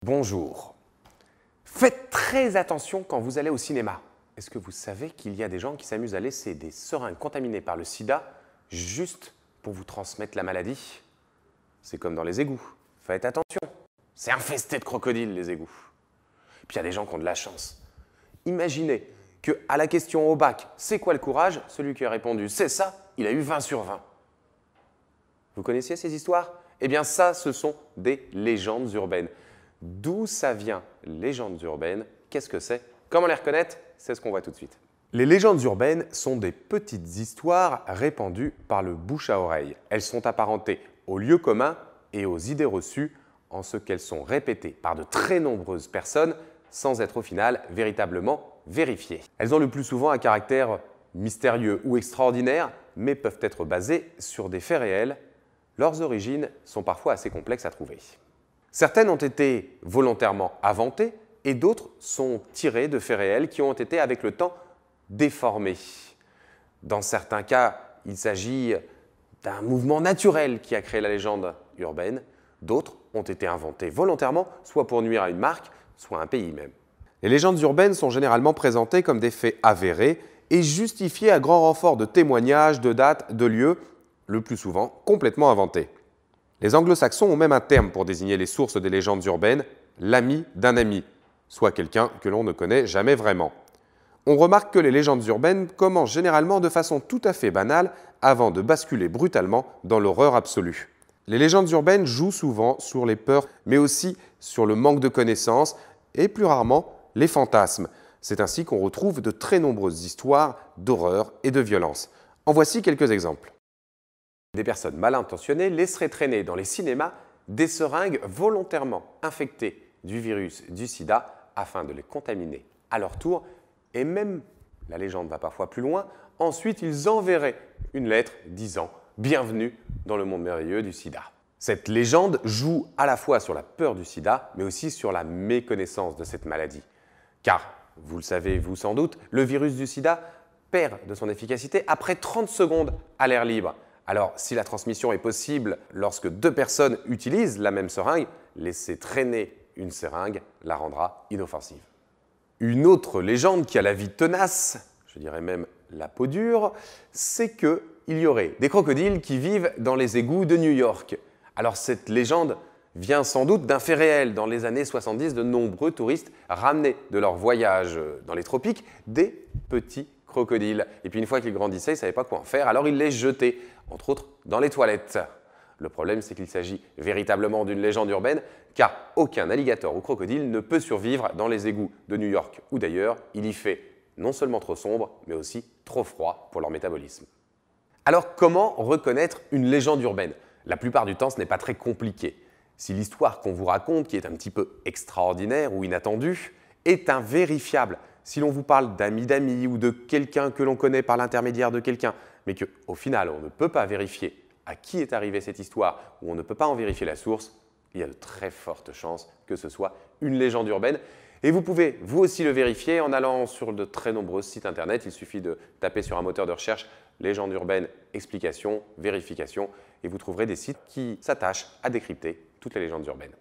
Bonjour. Faites très attention quand vous allez au cinéma. Est-ce que vous savez qu'il y a des gens qui s'amusent à laisser des seringues contaminées par le sida juste pour vous transmettre la maladie? C'est comme dans les égouts. Faites attention. C'est infesté de crocodiles, les égouts. Puis il y a des gens qui ont de la chance. Imaginez qu'à la question au bac, c'est quoi le courage? Celui qui a répondu, c'est ça, il a eu 20 sur 20. Vous connaissiez ces histoires? Eh bien ça, ce sont des légendes urbaines. D'où ça vient, légendes urbaines? Qu'est-ce que c'est? Comment les reconnaître? C'est ce qu'on voit tout de suite. Les légendes urbaines sont des petites histoires répandues par le bouche à oreille. Elles sont apparentées aux lieux communs et aux idées reçues en ce qu'elles sont répétées par de très nombreuses personnes sans être au final véritablement vérifiées. Elles ont le plus souvent un caractère mystérieux ou extraordinaire, mais peuvent être basées sur des faits réels. Leurs origines sont parfois assez complexes à trouver. Certaines ont été volontairement inventées et d'autres sont tirées de faits réels qui ont été avec le temps déformés. Dans certains cas, il s'agit d'un mouvement naturel qui a créé la légende urbaine. D'autres ont été inventées volontairement, soit pour nuire à une marque, soit à un pays même. Les légendes urbaines sont généralement présentées comme des faits avérés et justifiés à grand renfort de témoignages, de dates, de lieux, le plus souvent complètement inventés. Les anglo-saxons ont même un terme pour désigner les sources des légendes urbaines, l'ami d'un ami, soit quelqu'un que l'on ne connaît jamais vraiment. On remarque que les légendes urbaines commencent généralement de façon tout à fait banale avant de basculer brutalement dans l'horreur absolue. Les légendes urbaines jouent souvent sur les peurs, mais aussi sur le manque de connaissances et plus rarement les fantasmes. C'est ainsi qu'on retrouve de très nombreuses histoires d'horreur et de violence. En voici quelques exemples. Des personnes mal intentionnées laisseraient traîner dans les cinémas des seringues volontairement infectées du virus du sida afin de les contaminer à leur tour. Et même, la légende va parfois plus loin, ensuite ils enverraient une lettre disant « Bienvenue dans le monde merveilleux du sida ». Cette légende joue à la fois sur la peur du sida, mais aussi sur la méconnaissance de cette maladie. Car, vous le savez vous sans doute, le virus du sida perd de son efficacité après 30 secondes à l'air libre. Alors, si la transmission est possible lorsque deux personnes utilisent la même seringue, laisser traîner une seringue la rendra inoffensive. Une autre légende qui a la vie tenace, je dirais même la peau dure, c'est qu'il y aurait des crocodiles qui vivent dans les égouts de New York. Alors cette légende vient sans doute d'un fait réel. Dans les années 70, de nombreux touristes ramenaient de leur voyage dans les tropiques des petits crocodiles. Et puis une fois qu'ils grandissaient, ils ne savaient pas quoi en faire, alors ils les jetaient, entre autres dans les toilettes. Le problème, c'est qu'il s'agit véritablement d'une légende urbaine, car aucun alligator ou crocodile ne peut survivre dans les égouts de New York ou d'ailleurs. Il y fait non seulement trop sombre, mais aussi trop froid pour leur métabolisme. Alors comment reconnaître une légende urbaine? La plupart du temps, ce n'est pas très compliqué. Si l'histoire qu'on vous raconte, qui est un petit peu extraordinaire ou inattendue, est invérifiable, si l'on vous parle d'amis ou de quelqu'un que l'on connaît par l'intermédiaire de quelqu'un, mais qu'au final, on ne peut pas vérifier à qui est arrivée cette histoire ou on ne peut pas en vérifier la source, il y a de très fortes chances que ce soit une légende urbaine. Et vous pouvez vous aussi le vérifier en allant sur de très nombreux sites internet. Il suffit de taper sur un moteur de recherche « légende urbaine, explication, vérification » et vous trouverez des sites qui s'attachent à décrypter toutes les légendes urbaines.